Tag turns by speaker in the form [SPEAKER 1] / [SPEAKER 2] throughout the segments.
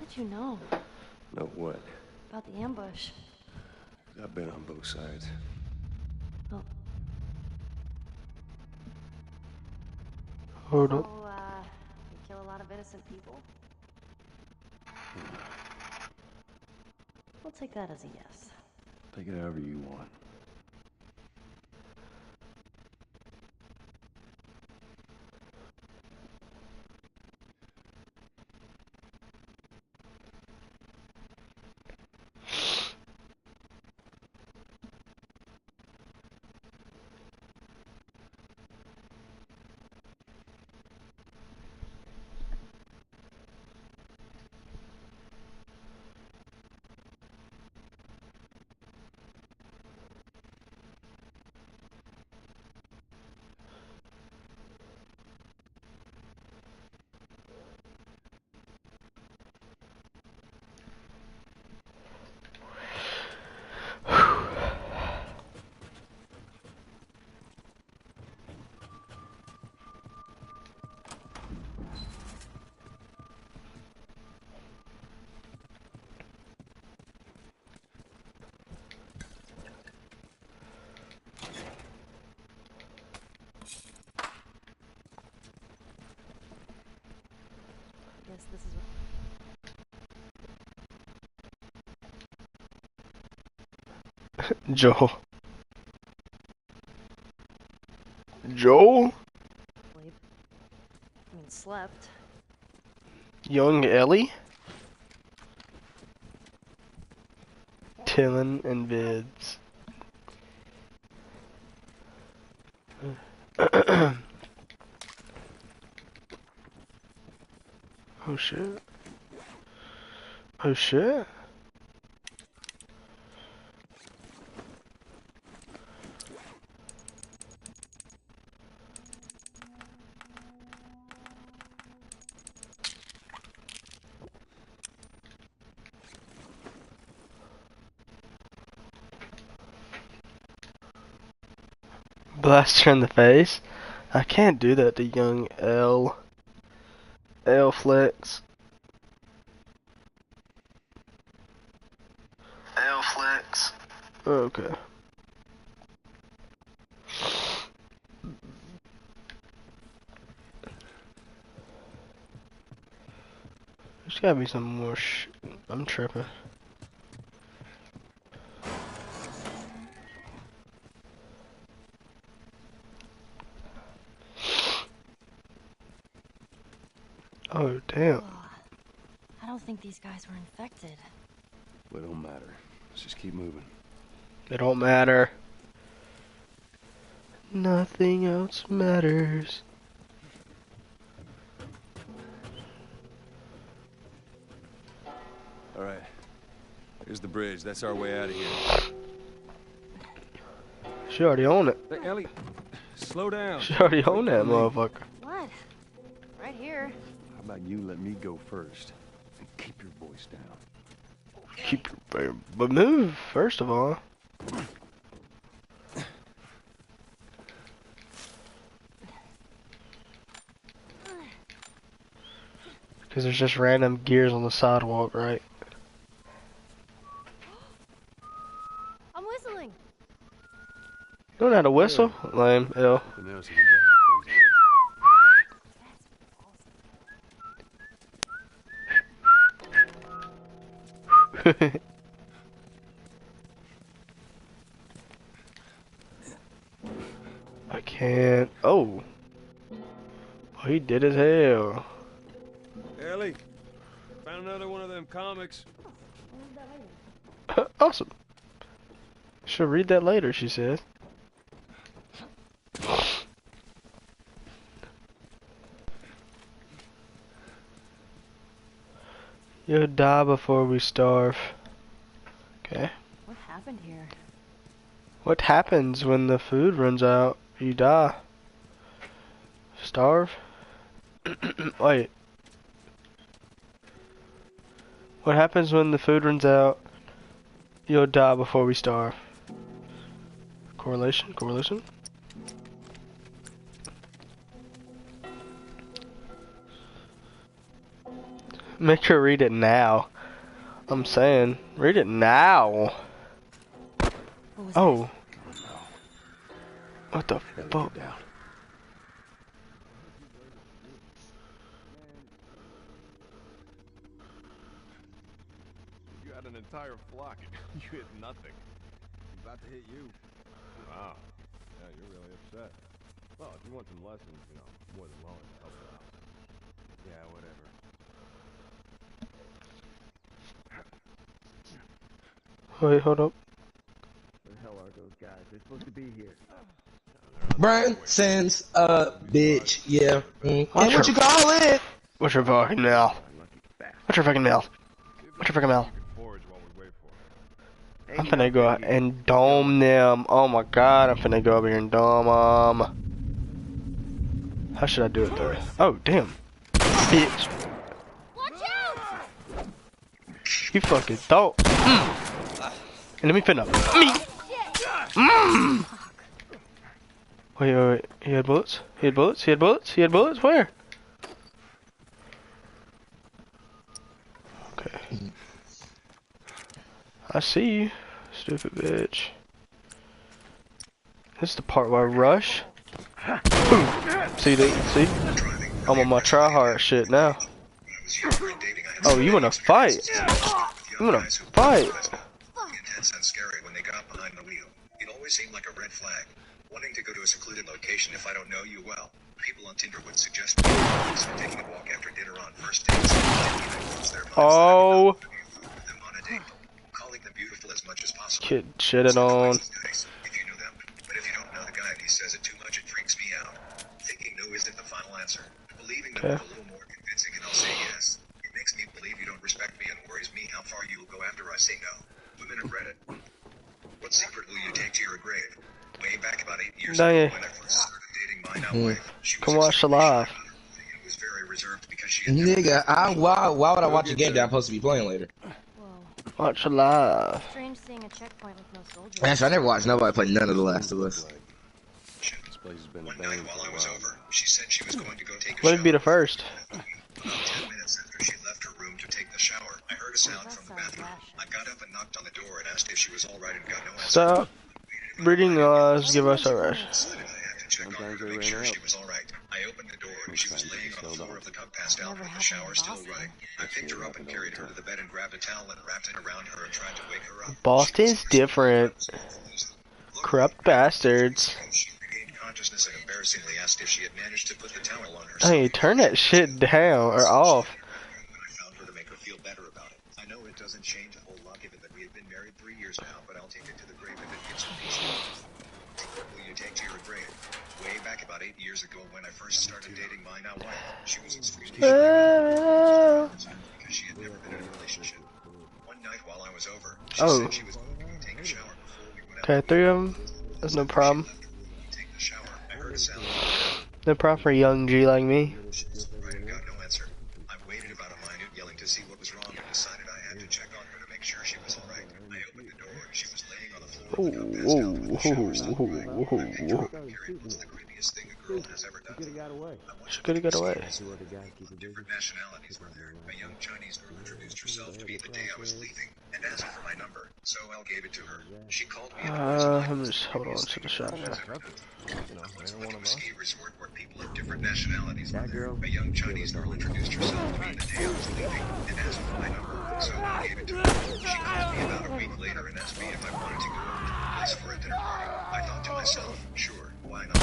[SPEAKER 1] did you know
[SPEAKER 2] Know what?
[SPEAKER 1] about the ambush?
[SPEAKER 2] I've been on both sides.
[SPEAKER 1] Oh,
[SPEAKER 3] Hold
[SPEAKER 1] so,
[SPEAKER 3] up.
[SPEAKER 1] you kill a lot of innocent people? We'll take that as a yes.
[SPEAKER 2] Take it however you want.
[SPEAKER 1] I guess this is
[SPEAKER 3] Joel. Joel?
[SPEAKER 1] sleep. I mean, slept.
[SPEAKER 3] Young Ellie? Tillin and Vids. Oh shit. Oh shit. Blast her in the face. I can't do that to young L. L flex. L flex. Okay. There's gotta be some more I'm tripping. Oh, damn.
[SPEAKER 1] I don't think these guys were infected.
[SPEAKER 2] Well, it don't matter. Let's just keep moving.
[SPEAKER 3] It don't matter. Nothing else matters.
[SPEAKER 2] All right. Here's the bridge. That's our way out of here.
[SPEAKER 3] She already own it.
[SPEAKER 2] Hey, Ellie, slow down.
[SPEAKER 3] She already own
[SPEAKER 2] Wait
[SPEAKER 3] that
[SPEAKER 2] for me.
[SPEAKER 3] motherfucker.
[SPEAKER 1] What? Right here.
[SPEAKER 2] How about you let me go first? And keep your voice down.
[SPEAKER 3] Keep your but move first of all. Because there's just random gears on the sidewalk, right?
[SPEAKER 1] I'm whistling.
[SPEAKER 3] You don't know how to whistle? Lame, L.
[SPEAKER 2] Nothing else you can drive me
[SPEAKER 3] I can't. Oh. Oh, he did as hell.
[SPEAKER 2] crazy. Ellie, found another one of them comics.
[SPEAKER 3] Awesome. She'll read that later, she said. You'll die before we starve. Okay.
[SPEAKER 1] What happened here?
[SPEAKER 3] What happens when the food runs out? You die. Starve? Wait. What happens when the food runs out? You'll die before we starve. Correlation? Correlation? Make her read it now. I'm saying, read it now.
[SPEAKER 1] What was
[SPEAKER 3] Oh. What the
[SPEAKER 2] Gotta
[SPEAKER 3] fuck?
[SPEAKER 2] get down.
[SPEAKER 4] You had an entire flock. You hit nothing.
[SPEAKER 5] About to hit you.
[SPEAKER 4] Wow. Yeah, you're really upset. Well, if you want some lessons, you know, more than willing to help you out.
[SPEAKER 5] Yeah, whatever.
[SPEAKER 3] Wait, hold up.
[SPEAKER 5] Where the hell are those guys? They're supposed to be here.
[SPEAKER 6] Brian Sands, bitch, yeah.
[SPEAKER 3] What's
[SPEAKER 6] And what
[SPEAKER 3] your-
[SPEAKER 6] you call it?
[SPEAKER 3] What's your fucking mouth?
[SPEAKER 5] Unlucky bastard.
[SPEAKER 3] What's your fucking mouth? What's your fucking mouth?
[SPEAKER 4] You can forage while we wait for it.
[SPEAKER 3] I'm finna go out and dome them. Oh my god, I'm finna go over here and dome them. How should I do it though? Oh, damn. Bitch.
[SPEAKER 1] Watch out!
[SPEAKER 3] You fucking thought. And let me finna. Me. Wait, wait, wait. He had bullets? He had bullets? He had bullets? He had bullets? Where? Okay. I see you, stupid bitch. This is the part where I rush. Boom. See, see? I'm on my try-hard shit now. Oh, you wanna fight? You wanna fight?
[SPEAKER 7] Intense and scary when they got behind the wheel. It always seemed like a red flag. Wanting to go to a secluded location if I don't know you well. People on Tinder would suggest taking a walk after dinner on first dates.
[SPEAKER 3] Oh.
[SPEAKER 7] Them on a date. Calling them beautiful as much as possible.
[SPEAKER 3] Kid shitted on.
[SPEAKER 7] Nice if you know them, but if you don't know the guy and he says it too much, it freaks me out. Thinking no isn't the final answer. Believing no is a little more convincing, and I'll say yes. It makes me believe you don't respect me and worries me how far you will go after I say no. Women of Reddit. What secret will you take to your grave? Way back about 8 years
[SPEAKER 3] Dang
[SPEAKER 7] ago
[SPEAKER 3] it.
[SPEAKER 7] when I first started dating my now wife, she was
[SPEAKER 3] Come watch the
[SPEAKER 7] extremely
[SPEAKER 3] live.
[SPEAKER 7] shy and was very reserved because she had never
[SPEAKER 6] Nigga, why would I watch a game that I'm supposed to be playing later?
[SPEAKER 1] Whoa.
[SPEAKER 3] Watch the live.
[SPEAKER 1] Strange seeing a checkpoint with no soldiers.
[SPEAKER 6] Actually, I never watched nobody play none of The Last of Us.
[SPEAKER 2] This place has been
[SPEAKER 7] One night
[SPEAKER 2] abandoned
[SPEAKER 7] while
[SPEAKER 2] for
[SPEAKER 7] I
[SPEAKER 2] a
[SPEAKER 7] was
[SPEAKER 2] while.
[SPEAKER 7] over, she said she was going to go take a
[SPEAKER 3] Let
[SPEAKER 7] shower.
[SPEAKER 3] me be the first.
[SPEAKER 7] About 10 minutes after she left her room to take the shower, I heard a sound from the bathroom. I got up and knocked on the door and asked if she was all right and got no answer.
[SPEAKER 3] Stop reading lies. Give us a rush.
[SPEAKER 7] Decided I had to check on her to make sure she was all right. I opened the door and she was laying on the floor of the tub passed out with the shower still running. I picked her up and carried her to the bed and grabbed a towel and wrapped it around her and tried to wake her up.
[SPEAKER 3] Boston's different. Corrupt bastards.
[SPEAKER 7] She regained consciousness and embarrassingly asked if she had managed to put the towel on her.
[SPEAKER 3] Hey, turn that shit down or off.
[SPEAKER 7] When I found her to make her feel better about it. I know it doesn't change a whole lot given that we have been married 3 years now, but I'll take it to the grave if it gives her peace. What will you take to your grave? Way back about 8 years ago when I first started dating my now wife, she was extremely because she had never been in a relationship. One night while I was over, she said she was going to take a shower before we went out.
[SPEAKER 3] Okay, 3 of them. That's no problem.
[SPEAKER 7] Take the shower. I heard a sound.
[SPEAKER 3] No problem for a young G like me.
[SPEAKER 7] Right and got no answer. I waited about a minute yelling to see what was wrong and decided I had to check on her to make sure she was alright. I opened the door and she was laying on the floor with the cup passed out with the shower still running. I picked her up and carried what's the creepiest thing a girl has ever done.
[SPEAKER 5] Could've got away.
[SPEAKER 3] She could've got away.
[SPEAKER 5] Two other guys keep it busy.
[SPEAKER 7] Different nationalities were there. A young Chinese girl introduced herself to me the day I was leaving and asked for my number, so I gave it to her. She called me
[SPEAKER 3] I'm just hold on to the shotgun.
[SPEAKER 4] You know, they don't want
[SPEAKER 7] a
[SPEAKER 4] to
[SPEAKER 7] ski resort where people of different nationalities were
[SPEAKER 5] That
[SPEAKER 7] there.
[SPEAKER 5] girl?
[SPEAKER 7] A young Chinese girl introduced herself to me the day I was leaving and asked for my number, so I gave it to her. She called me about a week later and asked me if I wanted to go over to her place for a dinner party. I thought to myself, sure, why not?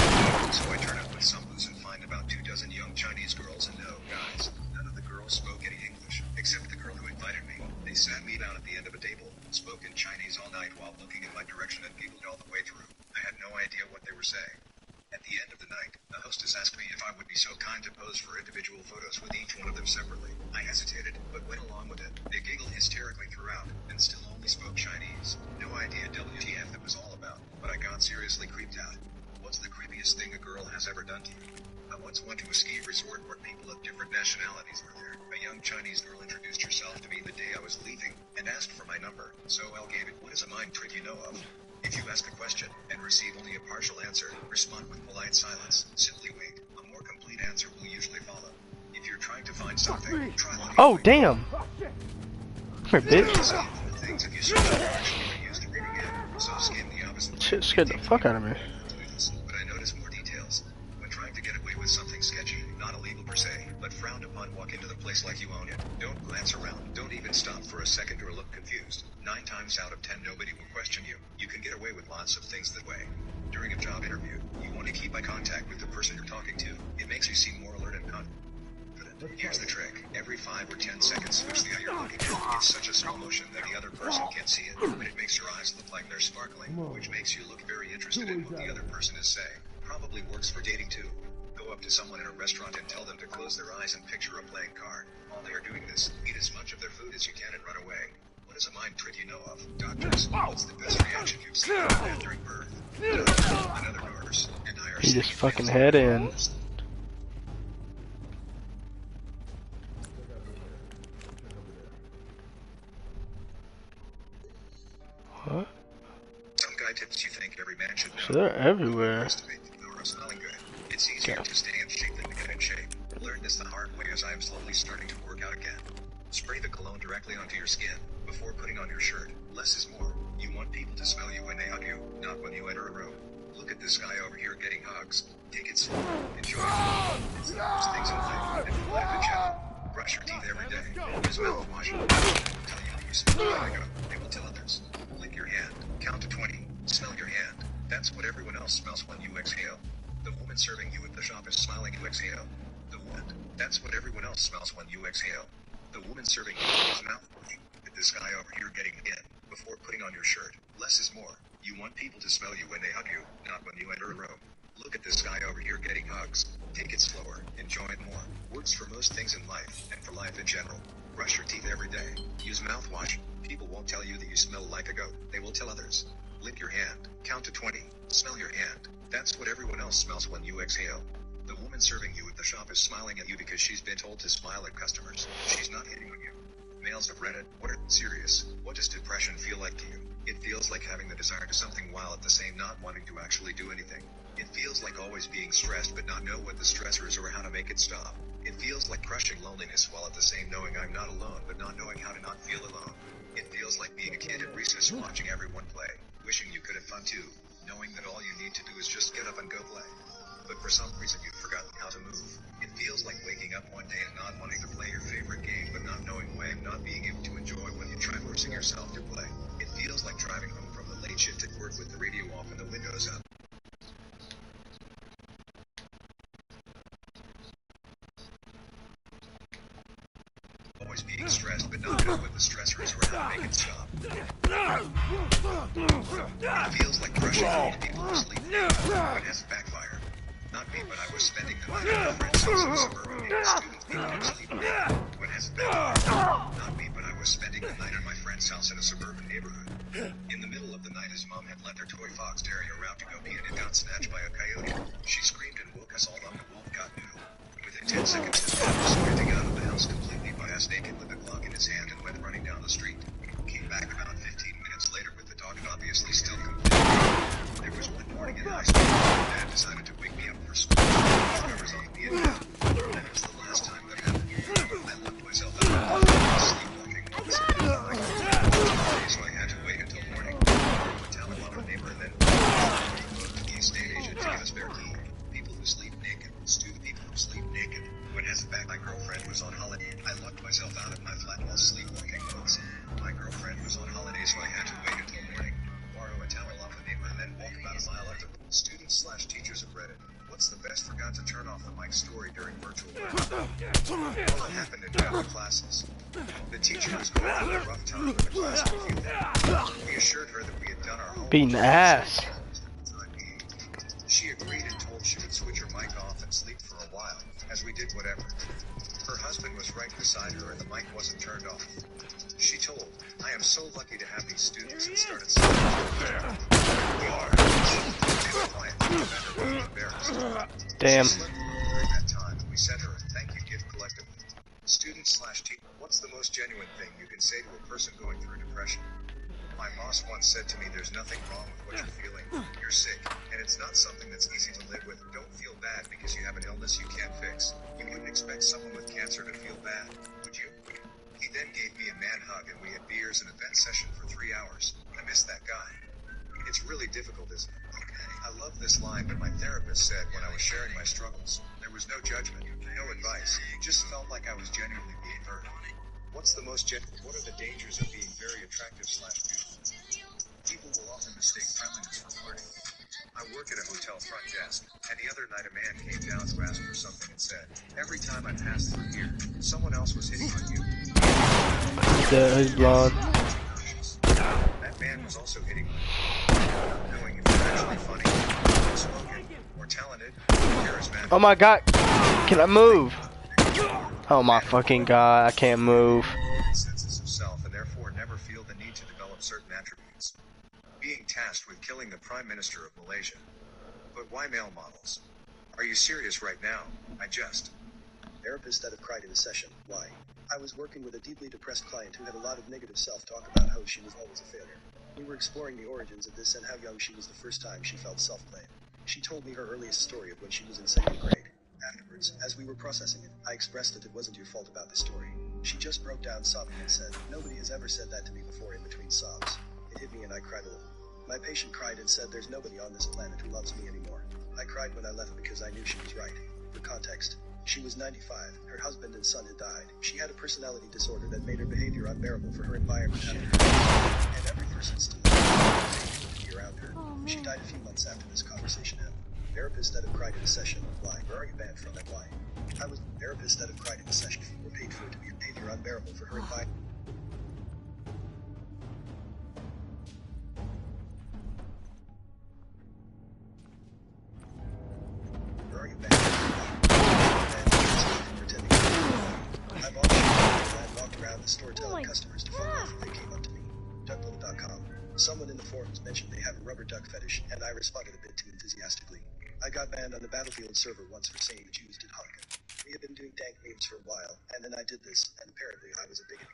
[SPEAKER 7] So I turn up with some booze and find about 24 young Chinese girls and no, guys, none of the girls spoke any English, except the girl who invited me. They sat me down at the end of a table, spoke in Chinese all night while looking in my direction and giggled all the way through. I had no idea what they were saying. At the end of the night, the hostess asked me if I would be so kind to pose for individual photos with each one of them separately. I hesitated, but went along with it. They giggled hysterically throughout, and still only spoke Chinese. No idea WTF it was all about, but I got seriously creeped out. What's the creepiest thing a girl has ever done to you? I once went to a ski resort where people of different nationalities were there. A young Chinese girl introduced herself to me the day I was leaving, and asked for my number, so I gave it. What is a mind trick you know of? If you ask a question and receive only a partial answer, respond with polite silence. Simply wait. A more complete answer will usually follow. If If you're trying to find something, try looking
[SPEAKER 3] Oh
[SPEAKER 7] for
[SPEAKER 3] damn! Come here, bitch.
[SPEAKER 7] things if you search for direction you can use to read again. So scan the opposite
[SPEAKER 3] Shit scared the fuck out of me.
[SPEAKER 7] But I notice more details. When trying to get away with something sketchy, not illegal per se, but frowned upon, walk into the place like you own it. Don't glance around. Don't even stop for a second or look confused. 9 times out of 10 nobody will question you. You can get away with lots of things that way. During a job interview, you want to keep eye contact with the person you're talking to. It makes you seem more alert and confident. Here's the trick. Every 5 or 10 seconds, switch the eye you're looking at. It's such a slow motion that the other person can't see it, but it makes your eyes look like they're sparkling, which makes you look very interested in what the other person is saying. Probably works for dating too. Go up to someone in a restaurant and tell them to close their eyes and picture a playing card. While they are doing this, eat as much of their food as you can and run away. What is a mind trick you know of? Doctors, what's the best reaction you've seen during birth? Another nurse and I are
[SPEAKER 3] He just fucking head in. What?
[SPEAKER 7] Some guy tips you think every man should know.
[SPEAKER 3] So they're everywhere.
[SPEAKER 7] Estimate the power of smelling good. It's easier to stay in shape than to get in shape. Learned this the hard way as I am slowly starting to work out again. Spray the cologne directly onto your skin before putting on your shirt. Less is more. You want people to smell you when they hug you, not when you enter a room. Look at this guy over here getting hugs. Take it slow. Enjoy it. It's the most things in life, and in life in general. Brush your teeth every day. Use mouthwash. They will tell you that you smell like a go. They will tell others. Lick your hand. Count to 20. Smell your hand. That's what everyone else smells when you exhale. The woman serving you at the shop is smiling you exhale. The woman. That's what everyone else smells when you exhale. The woman serving you is mouthwash. Look at this guy over here getting in before putting on your shirt. Less is more. You want people to smell you when they hug you, not when you enter a room. Look at this guy over here getting hugs. Take it slower. Enjoy it more. Works for most things in life, and for life in general. Brush your teeth every day. Use mouthwash. People won't tell you that you smell like a goat. They will tell others. Lick your hand. Count to 20. Smell your hand. That's what everyone else smells when you exhale. The woman serving you at the shop is smiling at you because she's been told to smile at customers. She's not hitting on you. Males of Reddit, what are serious? What does depression feel like to you? It feels like having the desire to something while at the same not wanting to actually do anything. It feels like always being stressed but not know what the stressor is or how to make it stop. It feels like crushing loneliness while at the same knowing I'm not alone but not knowing how to not feel alone. It feels like being a kid at recess watching everyone play, wishing you could have fun too, knowing that all you need to do is just get up and go play. But for some reason you've forgotten how to move. It feels like waking up one day and not wanting to play your favorite game but not knowing why and not being able to enjoy when you try forcing yourself to play. It feels like driving home from the late shift at work with the radio off and the windows up. Always being stressed but not knowing what the stressor is or how to make it stop. It feels like crushing all the people who sleep, but has backfired. Not me, but I was spending the night at my friend's house in the suburban near the students being to sleep. What has backfired? Not me, but I was spending the night at my friend's house in a suburban neighborhood. In the middle of the night, his mom had let their toy fox terrier out to go pee and it got snatched by a coyote. She screamed and woke us all up. The wolf got noodle. Within 10 seconds, his dad was sprinting out of the house completely butt-ass naked with a Glock in his hand and went running down the street. Came back about 15 minutes later with the dog obviously still completely. There was one morning in high school when Dad decided to wake me up for school. I was on Vietnam. That was the last time that happened. I locked myself out of the house, sleepwalking once. So I had to wait until morning. Tell him on a neighbor and then to the estate agent to give us their key. People who sleep naked. Stu the people who sleep naked. When has it back, my girlfriend was on holiday. I locked myself out of my flat while sleepwalking once. My girlfriend was on holiday, so I had to wait until morning. Borrow a towel off the neighbor and then walk about a mile after. Students/teachers of Reddit. What's the best forgot to turn off the mic story during virtual learning? Well, it happened in other classes. The teacher was going through a rough time with the class review. We assured her that we had done our homework.
[SPEAKER 3] Beating the ass.
[SPEAKER 7] She agreed and told she would switch her mic off and sleep for a while, as we did whatever. Her husband was right beside her and the mic wasn't turned off. She told, I am so lucky to have these students, and started sleeping. We are.
[SPEAKER 3] Damn.
[SPEAKER 7] During that time, we sent her a thank you gift collectively. Students/teacher, what's the most genuine thing you can say to a person going through depression? My boss once said to me, there's nothing wrong with what you're feeling. You're sick, and it's not something that's easy to live with. Don't feel bad because you have an illness you can't fix. You wouldn't expect someone with cancer to feel bad, would you? He then gave me a man hug and we had beers and a vent session for 3 hours. I miss that guy. It's really difficult, isn't it? Okay. I love this line, but my therapist said when I was sharing my struggles, there was no judgment, no advice. It just felt like I was genuinely being heard. What are the dangers of being very attractive / beautiful? People will often mistake friendliness for flirting. I work at a hotel front desk, and the other night a man came down to ask for something and said, every time I pass through here, someone else was hitting on you.
[SPEAKER 3] Yeah, he's blonde.
[SPEAKER 7] That man was also hitting on you. Not knowing if you're actually funny, spoken, or talented, or charismatic.
[SPEAKER 3] Oh my god, can I move? Oh my fucking god, I can't move.
[SPEAKER 7] Senses of self and therefore never feel the need to develop certain attributes. Being tasked with killing the Prime Minister of Malaysia. But why male models? Are you serious right now? I just.
[SPEAKER 8] Therapists that have cried in a session. Why? I was working with a deeply depressed client who had a lot of negative self-talk about how she was always a failure. We were exploring the origins of this and how young she was the first time she felt self-blame. She told me her earliest story of when she was in 2nd grade. Afterwards, as we were processing it, I expressed that it wasn't your fault about the story. She just broke down sobbing and said, nobody has ever said that to me before in between sobs. It hit me and I cried a little. My patient cried and said there's nobody on this planet who loves me anymore. I cried when I left because I knew she was right. For context, she was 95, her husband and son had died. She had a personality disorder that made her behavior unbearable for her environment and every person still to be around her. She died a few months after this conversation happened. Therapists that have cried in a session. Why? Where are you banned from and why? I was therapists that have cried in a session were paid for it to be a behavior unbearable for her environment. Where are you banned from pretending to be I've also walked around the store telling customers to fuck off when they came up to me. Duckload.com. Someone in the forums mentioned they have a rubber duck fetish, and I responded a bit too enthusiastically. I got banned on the Battlefield server once for saying the Jews did Hanukkah. We had been doing dank memes for a while, and then I did this, and apparently I was a bigot.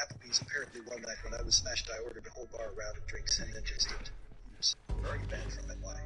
[SPEAKER 8] Applebee's apparently one night when I was smashed I ordered a whole bar round of drinks and then just did. Where are you banned from and why?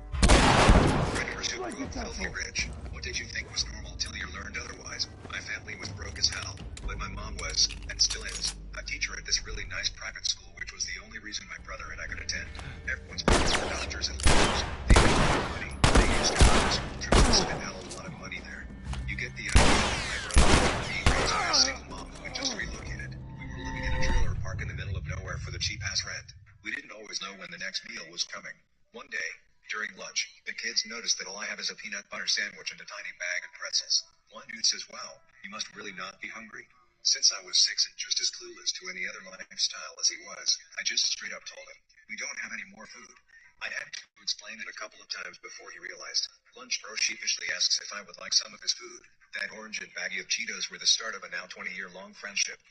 [SPEAKER 7] Predators who grew up filthy rich. What did you think was normal till you learned otherwise? My family was broke as hell, but my mom was, and still is, a teacher at this really nice private school, which was the only reason my brother and I could attend. Everyone's parents were doctors and lawyers. They made money. They used cars. Trips spent a hell of a lot of money there. You get the idea. My brother, he raised by a single mom who had just relocated. We were living in a trailer park in the middle of nowhere for the cheap-ass rent. We didn't always know when the next meal was coming. One day, during lunch, the kids noticed that all I have is a peanut butter sandwich and a tiny bag of pretzels. One dude says, wow, you must really not be hungry. Since I was 6 and just as clueless to any other lifestyle as he was, I just straight up told him, we don't have any more food. I had to explain it a couple of times before he realized. Lunch bro sheepishly asks if I would like some of his food. That orange and baggie of Cheetos were the start of a now 20-year-long friendship.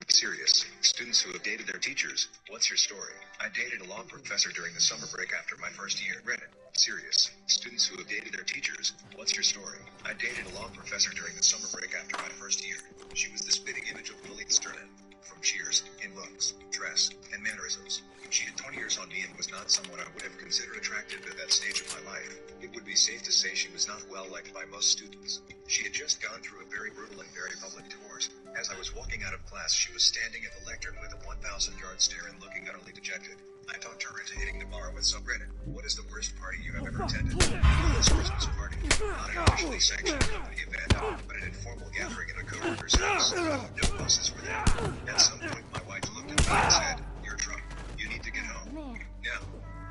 [SPEAKER 7] Serious. Students who have dated their teachers, what's your story? I dated a law professor during the summer break after my first year. Reddit. Serious. Students who have dated their teachers, what's your story? I dated a law professor during the summer break after my first year. She was the spitting image of Lily Sternin. From Cheers, in looks, dress, and mannerisms. She had 20 years on me and was not someone I would have considered attractive at that stage of my life. It would be safe to say she was not well liked by most students. She had just gone through a very brutal and very public divorce. As I was walking out of class, she was standing at the lectern with a 1,000-yard stare and looking utterly dejected. I talked her into hitting the bar with some Reddit. What is the worst party you have ever attended? This Christmas party. Not an officially sanctioned company event, but an informal gathering in a coworker's house. No bosses were there. At some point, my wife looked at me and said, you're drunk. You need to get home. Now,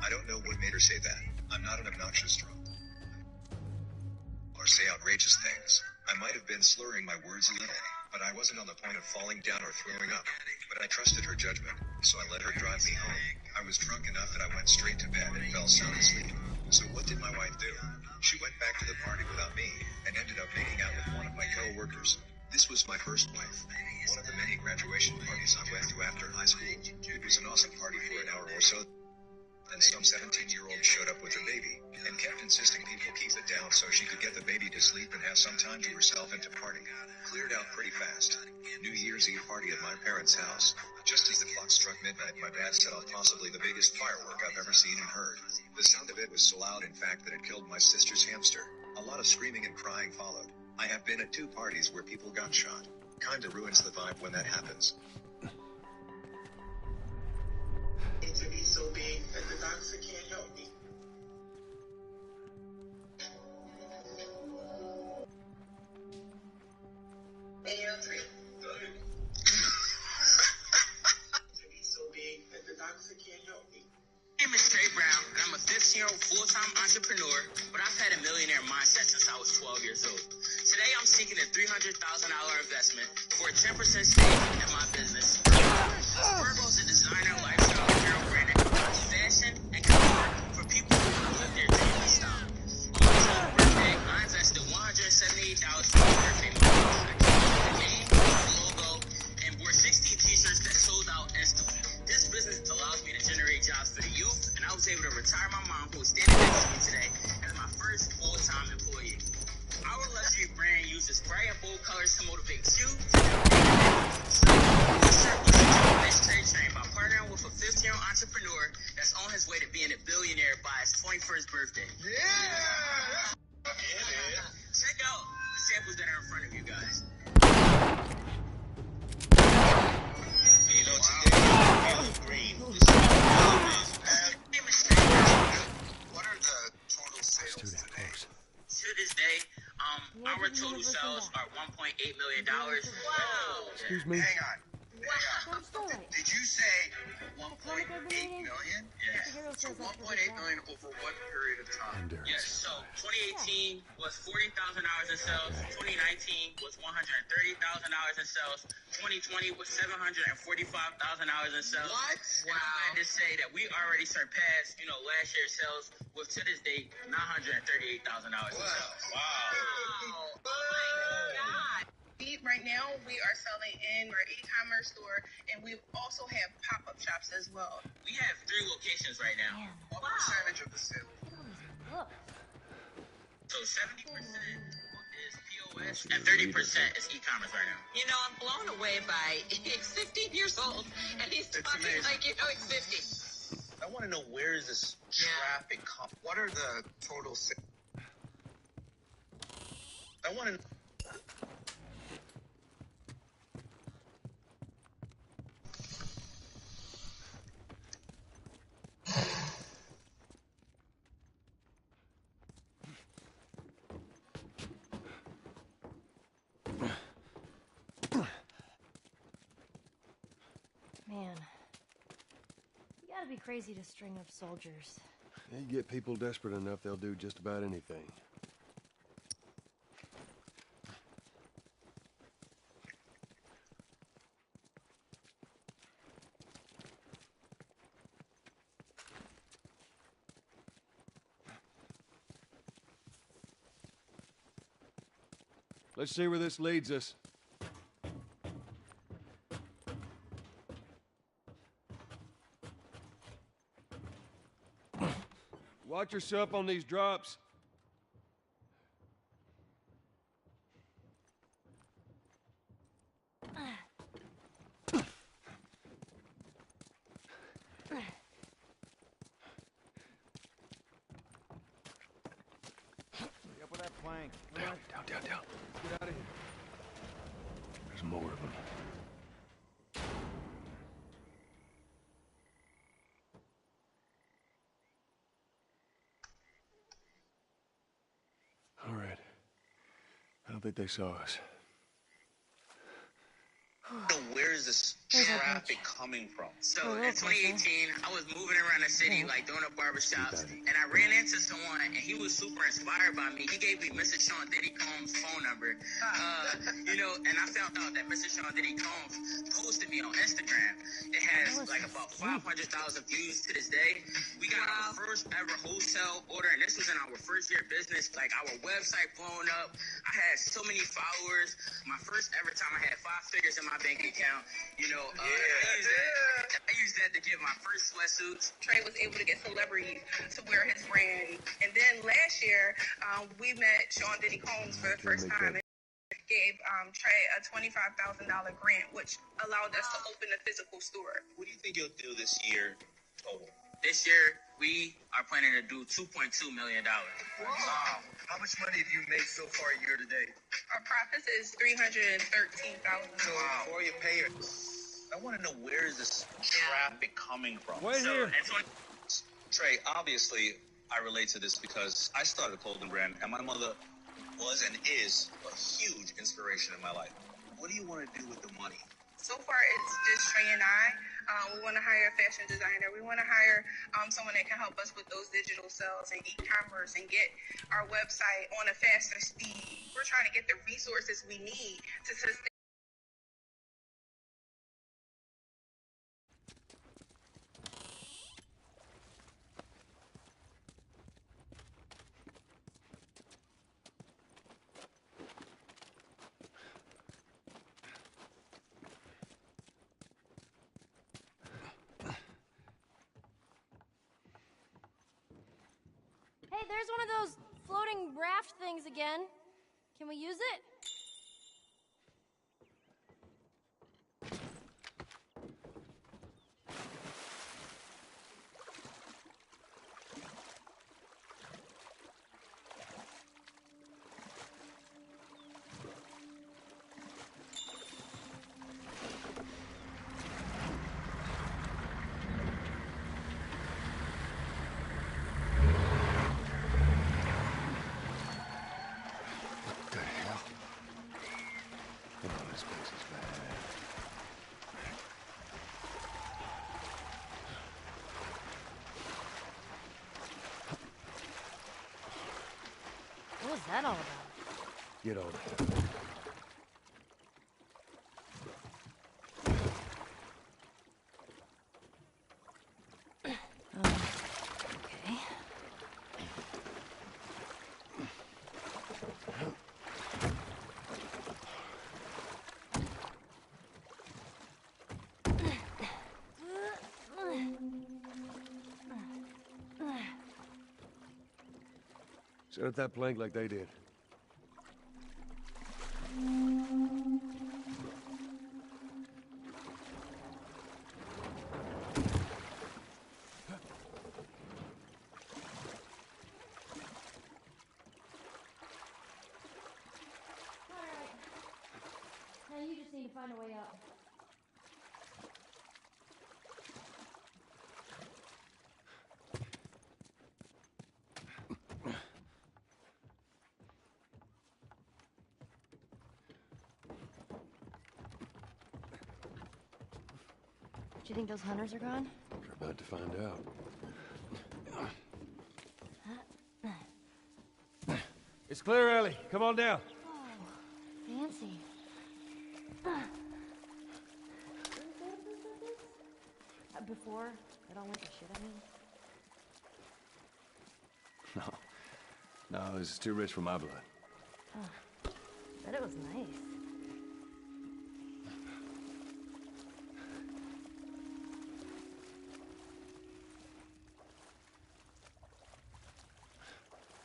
[SPEAKER 7] I don't know what made her say that. I'm not an obnoxious drunk. Or say outrageous things. I might have been slurring my words a little, but I wasn't on the point of falling down or throwing up. But I trusted her judgment, so I let her drive me home. I was drunk enough that I went straight to bed and fell sound asleep. So what did my wife do? She went back to the party without me, and ended up making out with one of my co-workers. This was my first wife. One of the many graduation parties I went to after high school. It was an awesome party for an hour or so. Then some 17-year-old showed up with a baby and kept insisting people keep it down so she could get the baby to sleep and have some time to herself and to party. Cleared out pretty fast. New Year's Eve party at my parents' house. Just as the clock struck midnight, my dad set off possibly the biggest firework I've ever seen and heard. The sound of it was so loud, in fact, that it killed my sister's hamster. A lot of screaming and crying followed. I have been at 2 parties where people got shot. Kinda ruins the vibe when that happens.
[SPEAKER 9] To be so big that the doctor can't help me. To be so big that the doctor can't help me.
[SPEAKER 10] My name is Trey Brown, and I'm a 15-year-old full-time entrepreneur, but I've had a millionaire mindset since I was 12 years old. Today, I'm seeking a $300,000 investment for a 10% stake in my business. Virgo is a designer, lifestyle, apparel brand that combines fashion and comfort for people who want to live their dream style. On my 12th birthday, I invested $178 for my birthday money. I came up with the name, the logo, and wore 16 t-shirts that sold out instantly. This business allows me to generate jobs for the youth, and I was able to retire my mom, who is standing next to me today, as my first full-time employee. Our luxury brand uses bright and bold colors to motivate you to do anything. So, let's start this trade train by partnering with a 15-year-old entrepreneur that's on his way to being a billionaire by his 21st birthday. Yeah! Check out the samples that are in front of you guys. You know, today, green. What are the total sales today? To this day, our total sales are $1.8 million. Wow.
[SPEAKER 2] Excuse me.
[SPEAKER 10] Hang on.
[SPEAKER 1] Wow.
[SPEAKER 10] Did you say 1.8 million?
[SPEAKER 1] Yes.
[SPEAKER 10] So 1.8 million over what period of time? Yes. So 2018 was $40,000 in sales. 2019 was $130,000 in sales. 2020 was $745,000 in sales. What? And I'm glad to say that we already surpassed, last year's sales with, to this date, $938,000 in sales. Wow.
[SPEAKER 11] Oh my God. Right now, we are selling in our e-commerce store, and we also have pop-up shops as well.
[SPEAKER 10] We have 3 locations right now.
[SPEAKER 1] Man.
[SPEAKER 10] What percentage of the sales?
[SPEAKER 1] Look.
[SPEAKER 10] So 70% is POS and 30% is e-commerce right now.
[SPEAKER 11] I'm blown away by he's 15 years old, and he's talking like he's 50.
[SPEAKER 10] I want to know, where is this traffic what are the total sales? I want to know.
[SPEAKER 1] Man. You gotta be crazy to string up soldiers.
[SPEAKER 2] You get people desperate enough, they'll do just about anything. Let's see where this leads us. Watch yourself on these drops.
[SPEAKER 4] Up with that plank.
[SPEAKER 2] Down.
[SPEAKER 4] Get out of here.
[SPEAKER 2] There's more of them. All right. I don't think they saw us.
[SPEAKER 10] Where is this traffic coming from? So
[SPEAKER 1] Oh,
[SPEAKER 10] in
[SPEAKER 1] that's
[SPEAKER 10] 2018, I was moving around the city, like doing up barbershops, and I ran into someone, and he was super inspired by me. He gave me Mr. Sean Diddy Combs' phone number, and I found out that Mr. Sean Diddy Combs posted me on Instagram. It has like about 500,000 views to this day. We got our first ever wholesale order, and this was in our first year of business. Like our website blowing up. I had so many followers. My first ever time I had 5 figures in my bank account. You know, I used that to get my first sweatsuits.
[SPEAKER 11] Trey was able to get celebrities to wear his brand. And then last year, we met Sean Diddy Combs for the first time. And gave Trey a $25,000 grant, which allowed us to open a physical store.
[SPEAKER 10] What do you think you'll do this year total? This year, we are planning to do $2.2 million.
[SPEAKER 7] Wow. How much money have you made so far year to date?
[SPEAKER 11] Our profits is $313,000.
[SPEAKER 7] So before you pay her,
[SPEAKER 10] I want to know, where is this traffic coming from?
[SPEAKER 4] Wait here.
[SPEAKER 10] Trey, obviously, I relate to this because I started a clothing brand, and my mother was and is a huge inspiration in my life. What do you want to do with the money?
[SPEAKER 11] So far, it's just Trey and I. We want to hire a fashion designer. We want to hire someone that can help us with those digital sales and e-commerce and get our website on a faster speed. We're trying to get the resources we need to sustain.
[SPEAKER 1] Hey, there's one of those floating raft things again. Can we use it? What was that all about?
[SPEAKER 2] Get over.
[SPEAKER 1] Okay.
[SPEAKER 2] Set up that plank like they did.
[SPEAKER 1] Now you just need to find a way up. Do you think those hunters are gone?
[SPEAKER 2] We're about to find out.
[SPEAKER 4] It's clear, Ellie. Come on down.
[SPEAKER 1] Oh, fancy. Before it all went to shit, I mean.
[SPEAKER 2] No, this is too rich for my blood.
[SPEAKER 1] Oh, bet it was nice.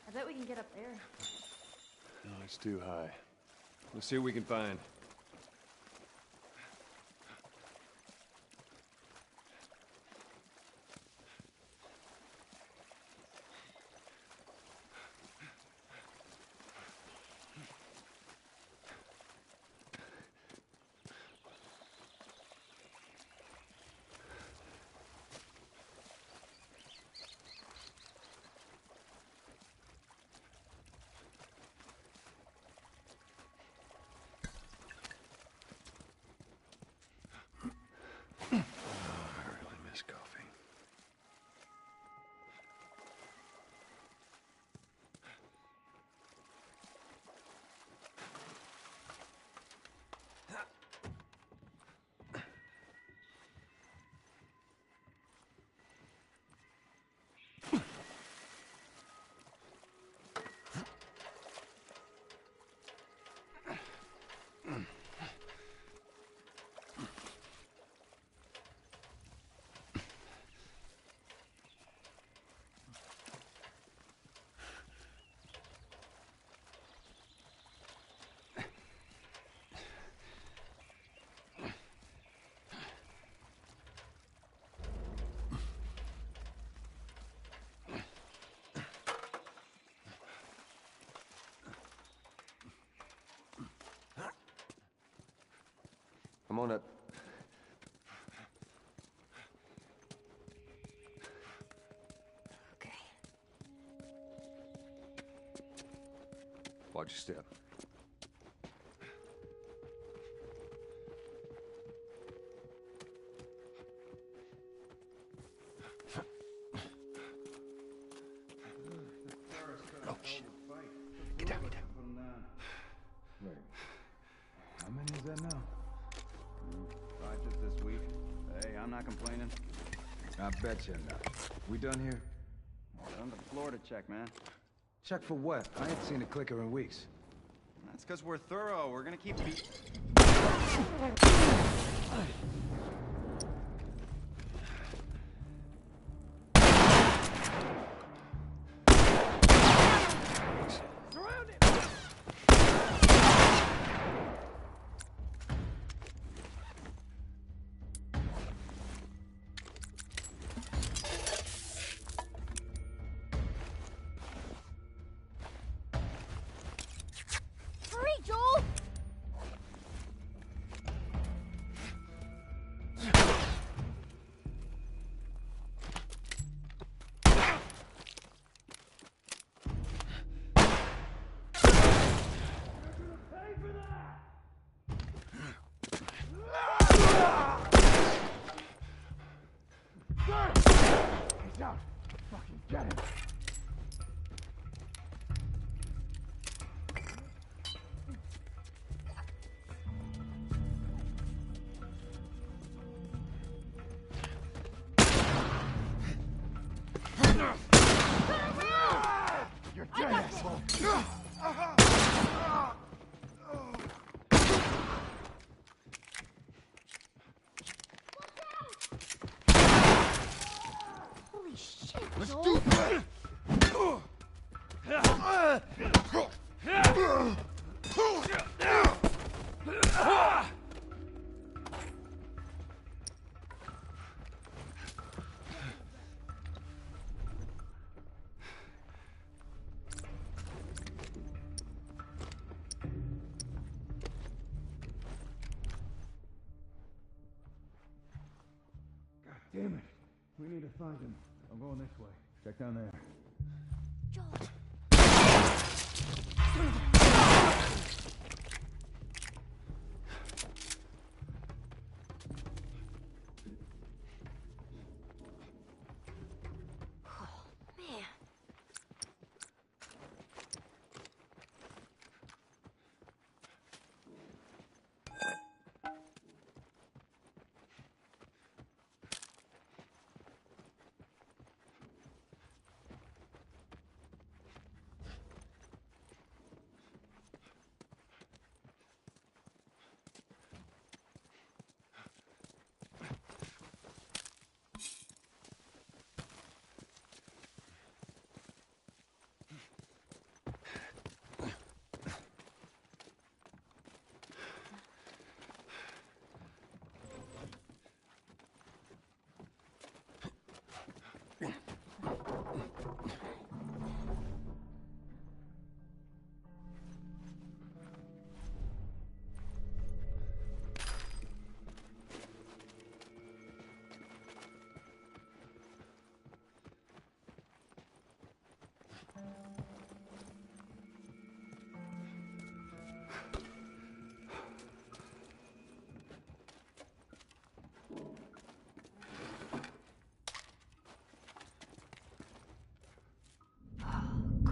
[SPEAKER 1] I bet we can get up there.
[SPEAKER 2] No, it's too high. Let's see what we can find. I'm on a...
[SPEAKER 1] Okay.
[SPEAKER 2] Watch your step. Oh, shit. Get down, get down.
[SPEAKER 12] Wait. How many is that now? 5 just this week. Hey, I'm not complaining. I bet you not. We done here? On the floor to check, man. Check for what? I ain't seen a clicker in weeks. That's because we're thorough. We're gonna keep
[SPEAKER 1] Hurry, Joel!
[SPEAKER 12] He's out. Fucking get him. You're dead, asshole.
[SPEAKER 1] Holy shit,
[SPEAKER 12] Let's
[SPEAKER 1] Joel!
[SPEAKER 12] do that. God damn it. We need to find him. I'm going this way. Check down there.
[SPEAKER 1] Joel. Oh, man.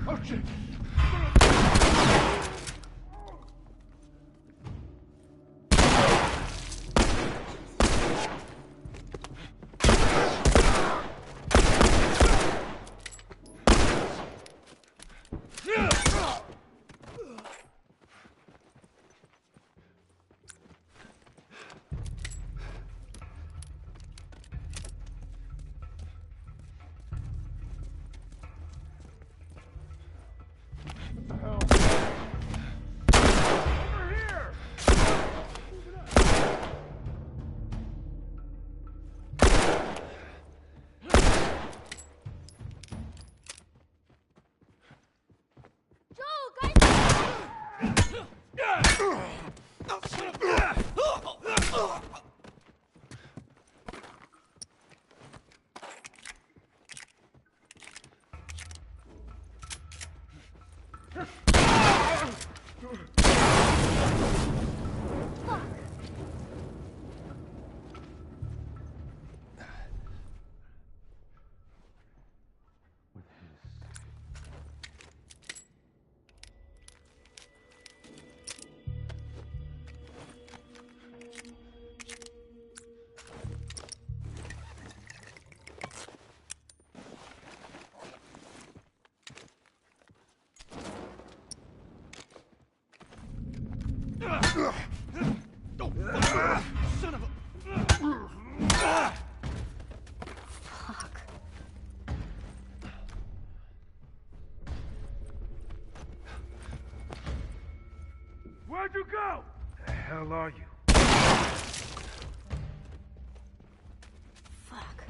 [SPEAKER 12] Oh, shit!
[SPEAKER 2] Son of a...
[SPEAKER 1] Fuck.
[SPEAKER 2] Where'd you go? The hell are you?
[SPEAKER 1] Fuck.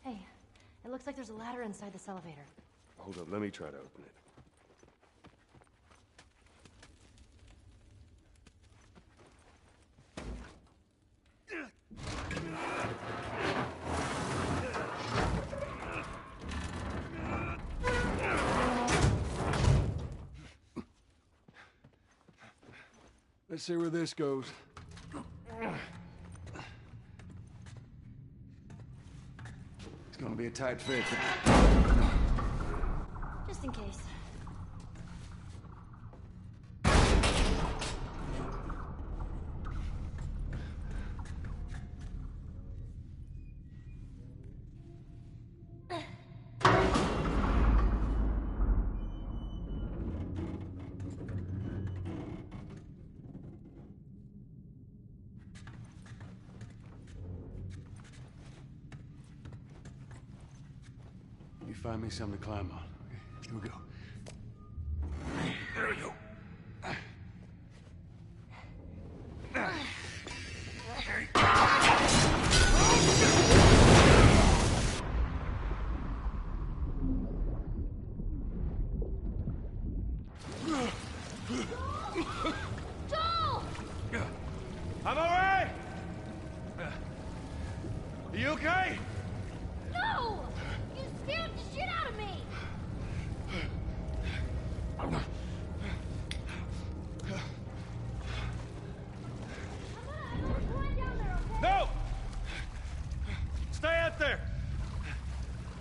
[SPEAKER 1] Hey, it looks like there's a ladder inside this elevator.
[SPEAKER 2] Hold up, let me try to open it. Let's see where this goes. It's gonna be a tight fit.
[SPEAKER 1] Just in case.
[SPEAKER 2] You find me something to climb on. Okay, here we go. There we go.
[SPEAKER 1] Joel!
[SPEAKER 4] I'm alright! Are you okay?
[SPEAKER 1] No! You scared the shit out of me!
[SPEAKER 4] No! Stay out there!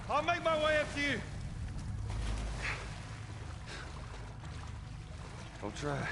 [SPEAKER 4] I'll make my way up to you.
[SPEAKER 2] Don't try.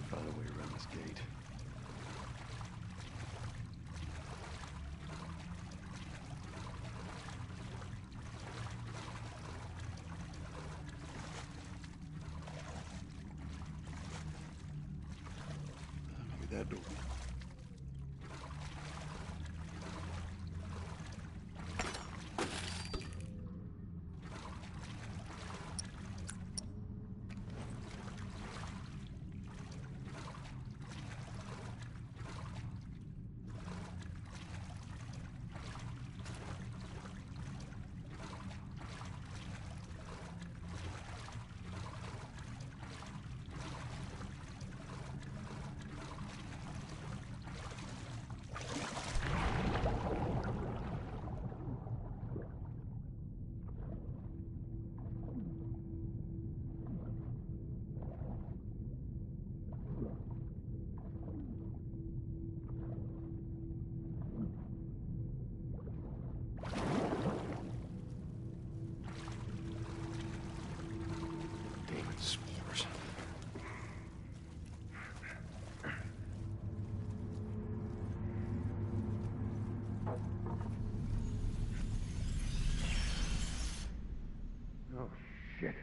[SPEAKER 2] Find a way around this gate. that door. Spores.
[SPEAKER 12] Oh, shit.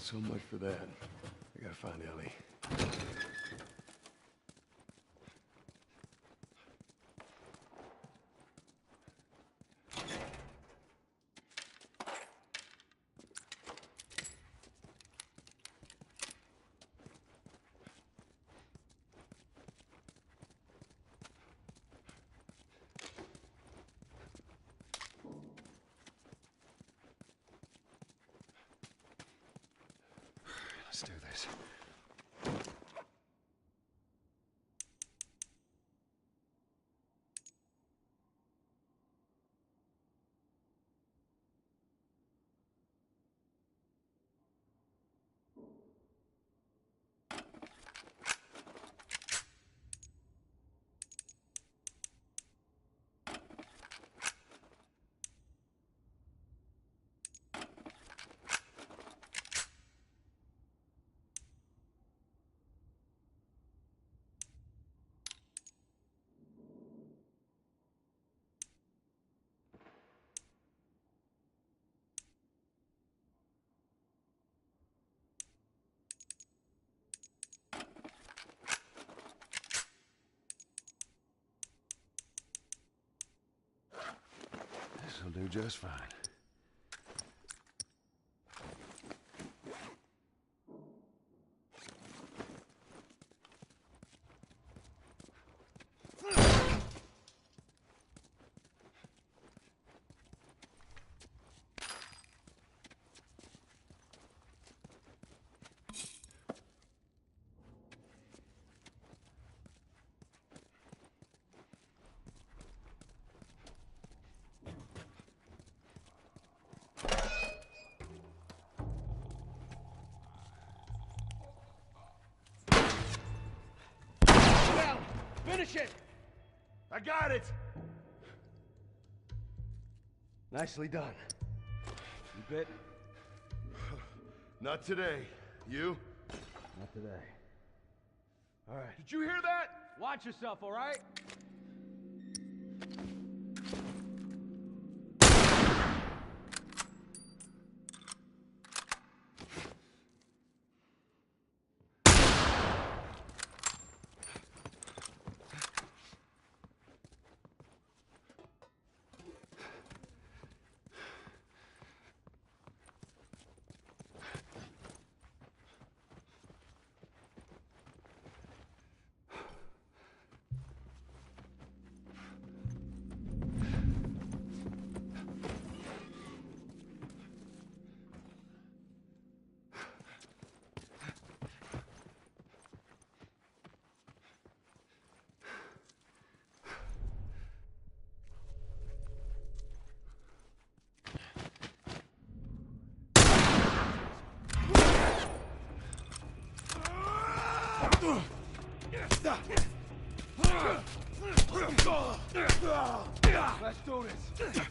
[SPEAKER 2] So much for that. I gotta find Ellie. Let's do this. This'll do just fine.
[SPEAKER 13] Finish it! I got it!
[SPEAKER 2] Nicely done.
[SPEAKER 13] You bit? Not today. You?
[SPEAKER 2] Not today. All right.
[SPEAKER 13] Did you hear that? Watch yourself, all right? Let's do this.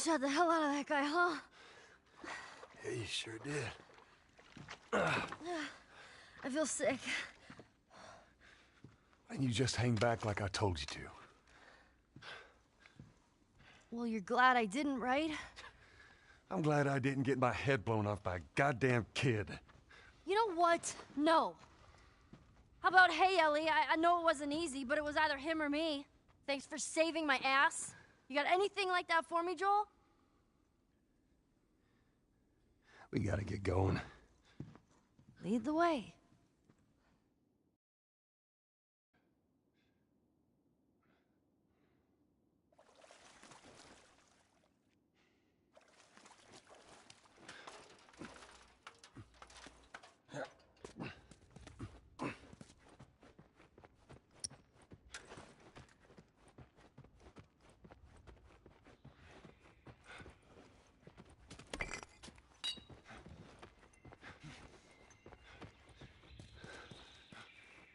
[SPEAKER 1] shot the hell out of that guy, huh?
[SPEAKER 2] Yeah, you sure did.
[SPEAKER 1] I feel sick.
[SPEAKER 2] And you just hang back like I told you to.
[SPEAKER 1] Well, you're glad I didn't, right?
[SPEAKER 2] I'm glad I didn't get my head blown off by a goddamn kid.
[SPEAKER 1] You know what? No. How about, hey, Ellie, I know it wasn't easy, but it was either him or me. Thanks for saving my ass. You got anything like that for me, Joel?
[SPEAKER 2] We gotta get going.
[SPEAKER 1] Lead the way.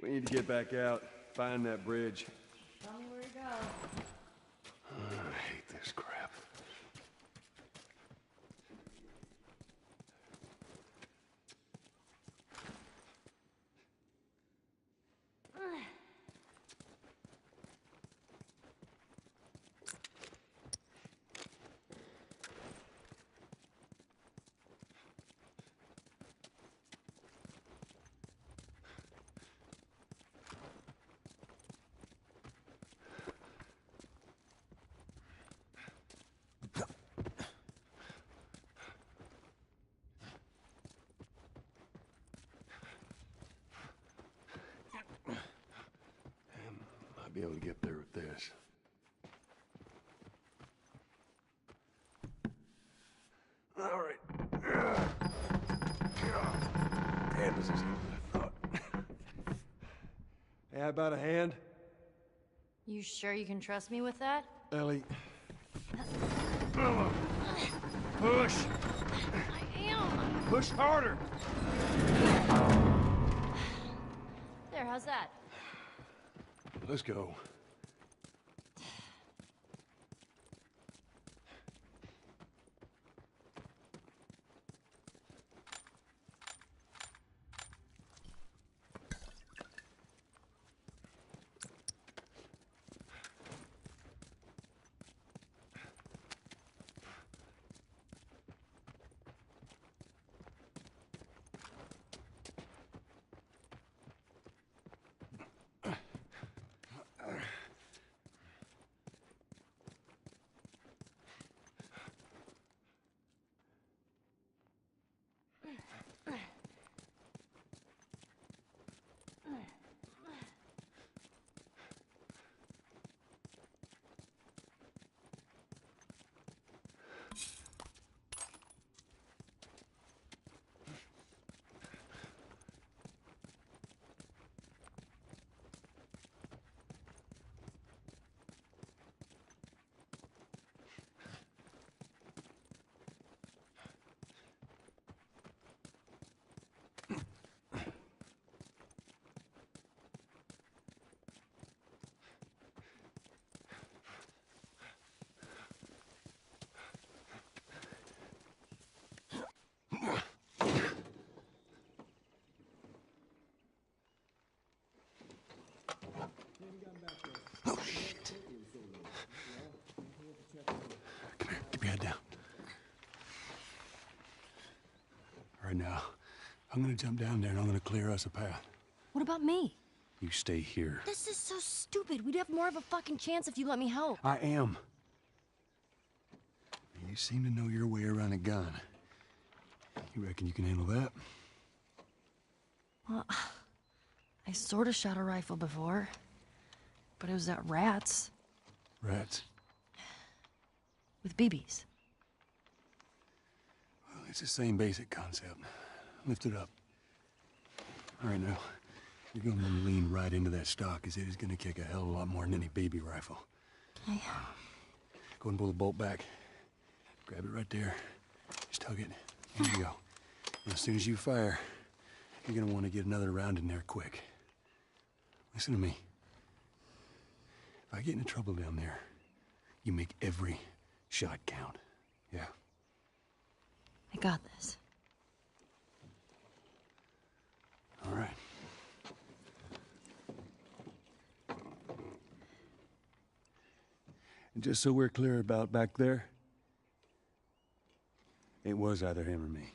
[SPEAKER 4] We need to get back out, find that bridge.
[SPEAKER 1] Tell me where to go.
[SPEAKER 2] I hate this crap. Might be able to get there with this. All right. Damn, this is easier than I thought.
[SPEAKER 4] Hey, how about a hand?
[SPEAKER 1] You sure you can trust me with that?
[SPEAKER 2] Ellie.
[SPEAKER 4] Push!
[SPEAKER 1] I am.
[SPEAKER 4] Push harder!
[SPEAKER 1] There, how's that?
[SPEAKER 2] Let's go. Oh, shit. Come here, keep your head down. All right, now, I'm gonna jump down there and I'm gonna clear us a path.
[SPEAKER 1] What about me?
[SPEAKER 2] You stay here.
[SPEAKER 1] This is so stupid. We'd have more of a fucking chance if you let me help.
[SPEAKER 2] I am. You seem to know your way around a gun. You reckon you can handle that?
[SPEAKER 1] Well, I sort of shot a rifle before, but it was at rats
[SPEAKER 2] Rats?
[SPEAKER 1] with BBs.
[SPEAKER 2] Well, it's the same basic concept. Lift it up. All right, now, you're going to lean right into that stock, because it is going to kick a hell of a lot more than any baby rifle.
[SPEAKER 1] Okay.
[SPEAKER 2] Go and pull the bolt back. Grab it right there. Just tug it. There you go. And as soon as you fire, you're going to want to get another round in there quick. Listen to me. If I get into trouble down there, you make every shot count. Yeah.
[SPEAKER 1] I got this.
[SPEAKER 2] All right. And just so we're clear about back there, it was either him or me.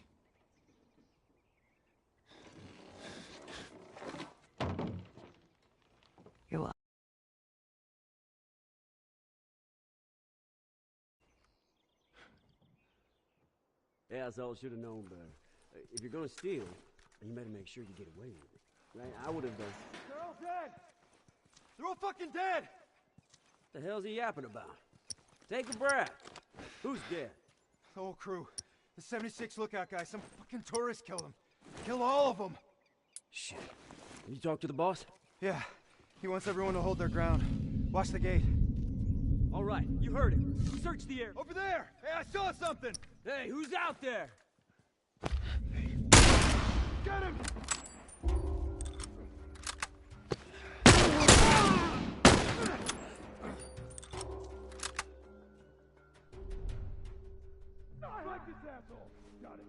[SPEAKER 1] You're welcome.
[SPEAKER 14] Yeah, so I should have known better. If you're gonna steal, you better make sure you get away with it. Right? I would have done.
[SPEAKER 13] They're all dead! They're all fucking dead!
[SPEAKER 14] What the hell's he yapping about? Take a breath. Who's dead?
[SPEAKER 13] The whole crew. The 76 lookout guy. Some fucking tourist killed him. Kill all of them.
[SPEAKER 14] Shit. You talk to the boss?
[SPEAKER 13] Yeah. He wants everyone to hold their ground. Watch the gate.
[SPEAKER 14] All right, you heard him. Search the area.
[SPEAKER 13] Over there! Hey, I saw something!
[SPEAKER 14] Hey, who's out there?
[SPEAKER 13] Get him! I like this asshole! Got it.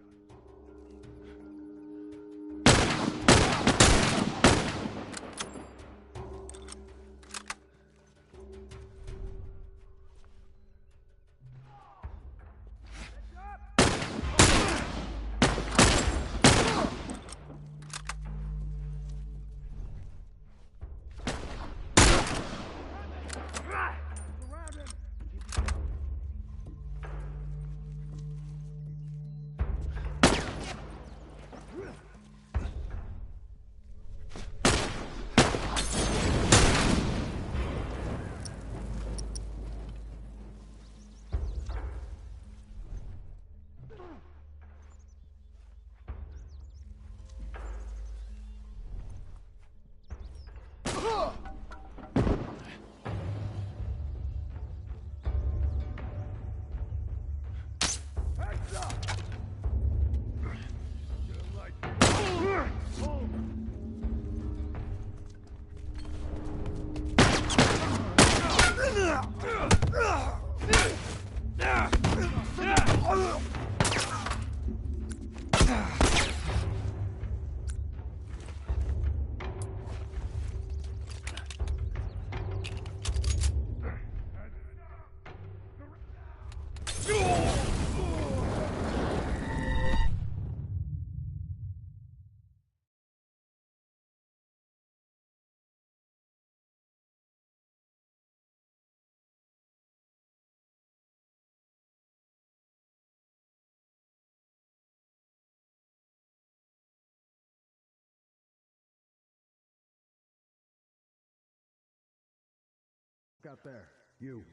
[SPEAKER 12] Out there, you.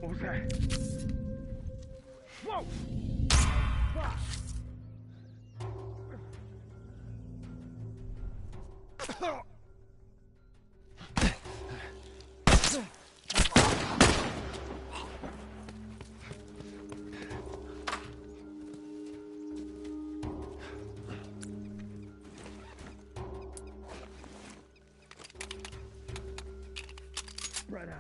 [SPEAKER 13] What was that? Whoa! Fuck!
[SPEAKER 12] Right out.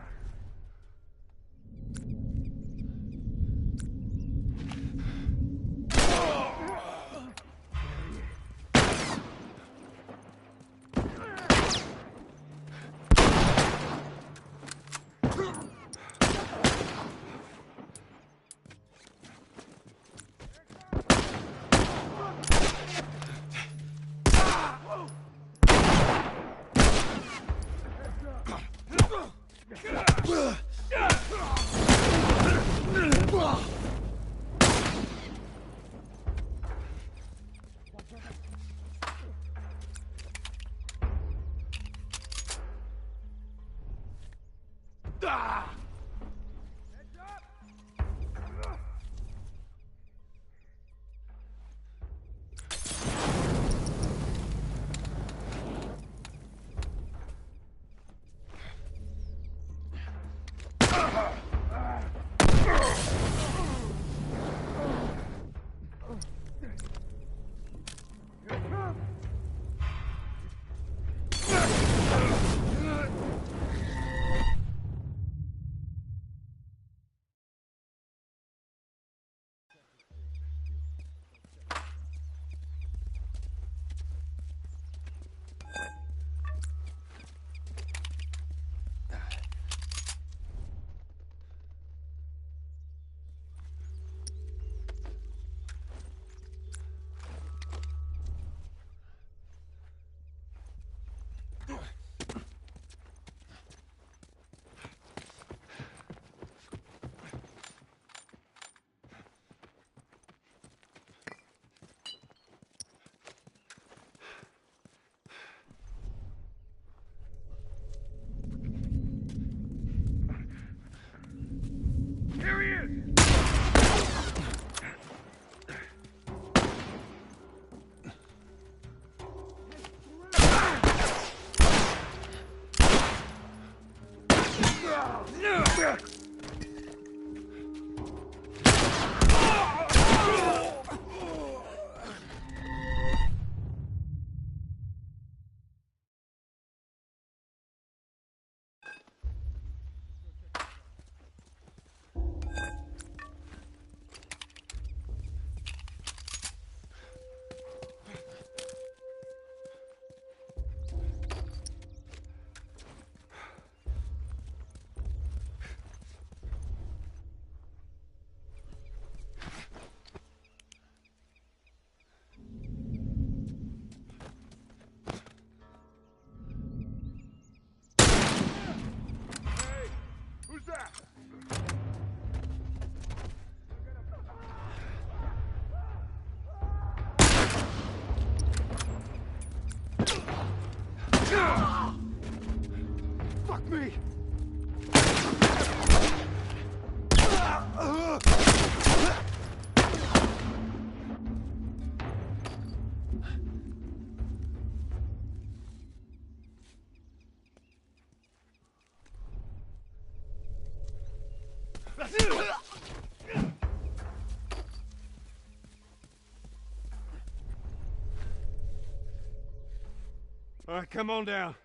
[SPEAKER 2] me!
[SPEAKER 13] All right, come on down.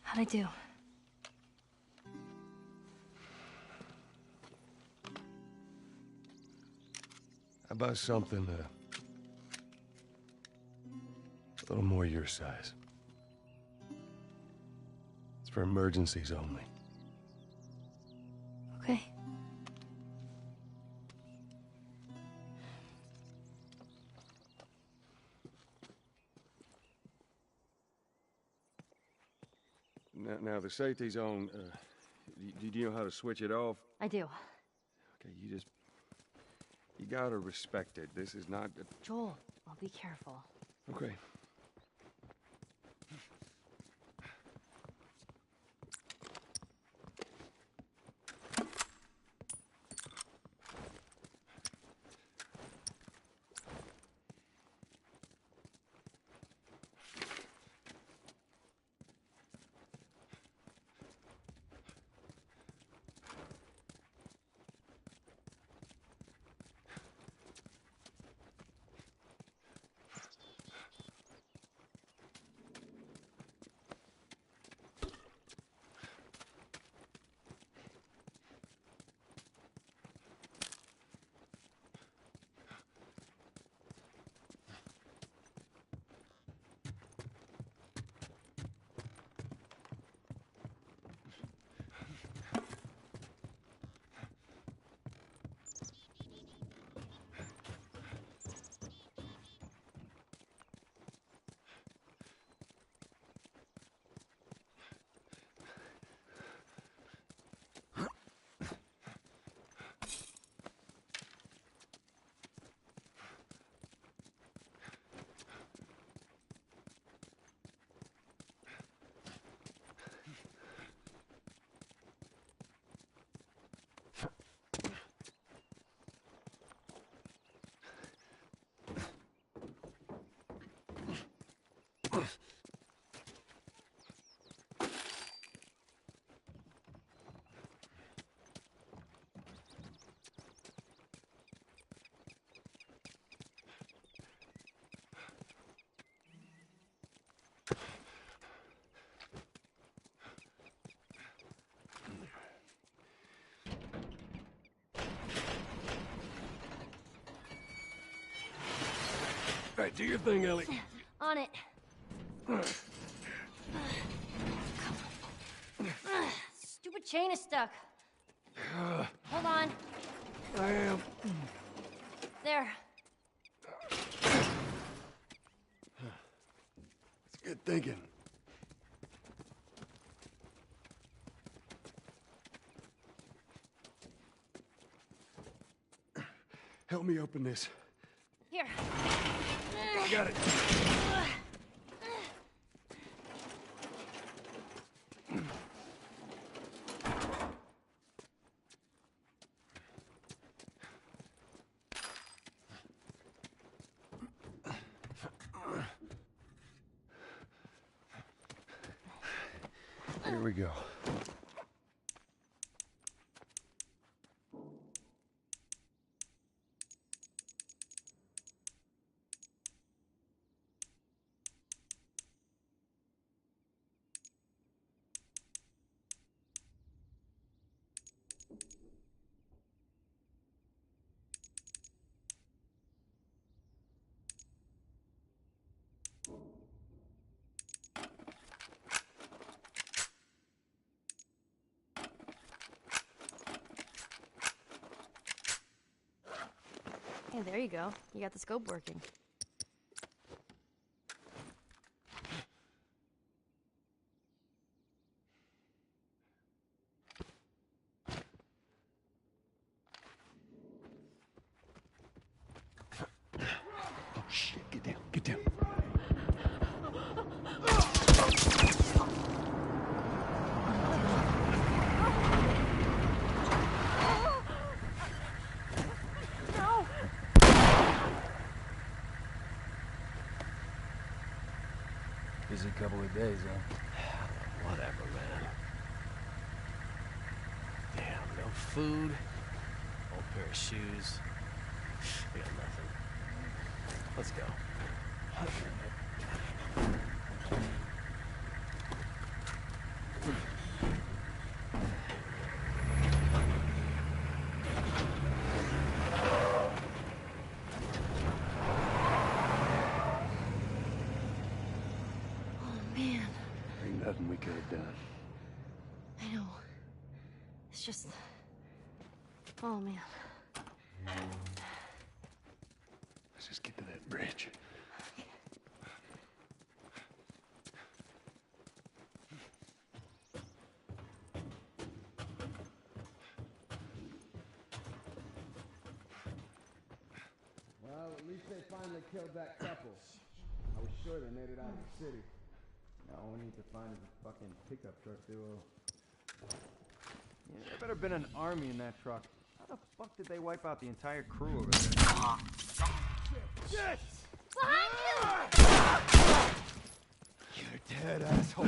[SPEAKER 1] How'd I do?
[SPEAKER 2] How about something a little more your size? It's for emergencies only.
[SPEAKER 1] Okay.
[SPEAKER 2] Now the safety's on. Do you know how to switch it off?
[SPEAKER 1] I do.
[SPEAKER 2] Okay, you gotta respect it. This is not.
[SPEAKER 1] Joel, I'll be careful.
[SPEAKER 2] Okay. All right, do your thing, Ellie.
[SPEAKER 1] On it. Stupid chain is stuck. Hold on.
[SPEAKER 2] I am.
[SPEAKER 1] There.
[SPEAKER 2] It's good thinking. Help me open this.
[SPEAKER 1] Here.
[SPEAKER 2] I got it. Here we go.
[SPEAKER 1] Hey, there you go. You got the scope working.
[SPEAKER 2] Oh shit, get down, get down.
[SPEAKER 1] No!
[SPEAKER 12] Busy couple of days, huh?
[SPEAKER 15] Whatever, man. Damn, no food, old pair of shoes. We got nothing. Let's go.
[SPEAKER 1] Oh, man.
[SPEAKER 2] Ain't nothing we could have done.
[SPEAKER 1] I know. It's just... Oh, man.
[SPEAKER 2] Let's just get to that bridge.
[SPEAKER 12] Well, at least they finally killed that couple. I was sure they made it out of the city. Now all we need to find is a fucking pickup truck duo.
[SPEAKER 13] Yeah, there better been an army in that truck. How the fuck did they wipe out the entire crew over there? Shit!
[SPEAKER 1] Behind you!
[SPEAKER 13] You're dead, asshole.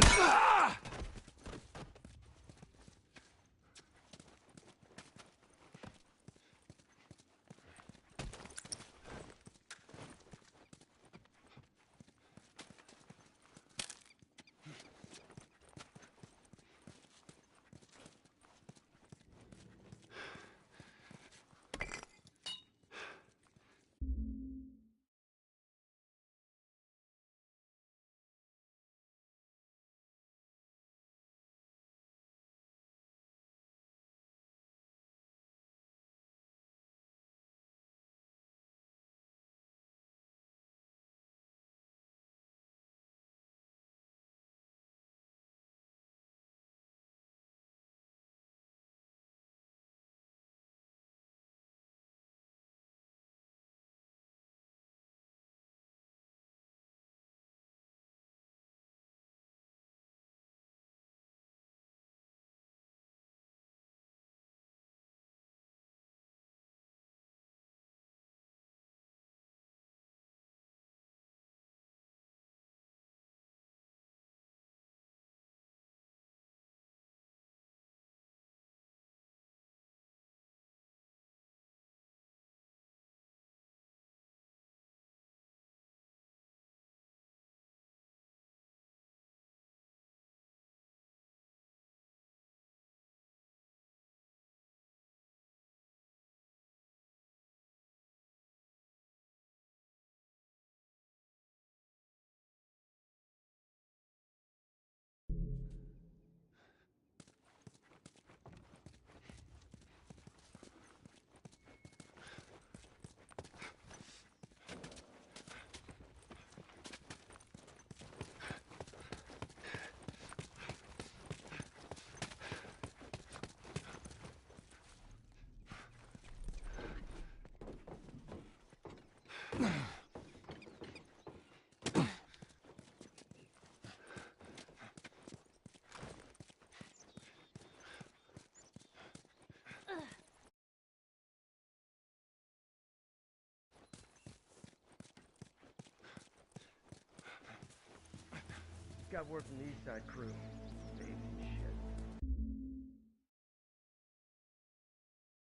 [SPEAKER 5] Got word from the East Side crew.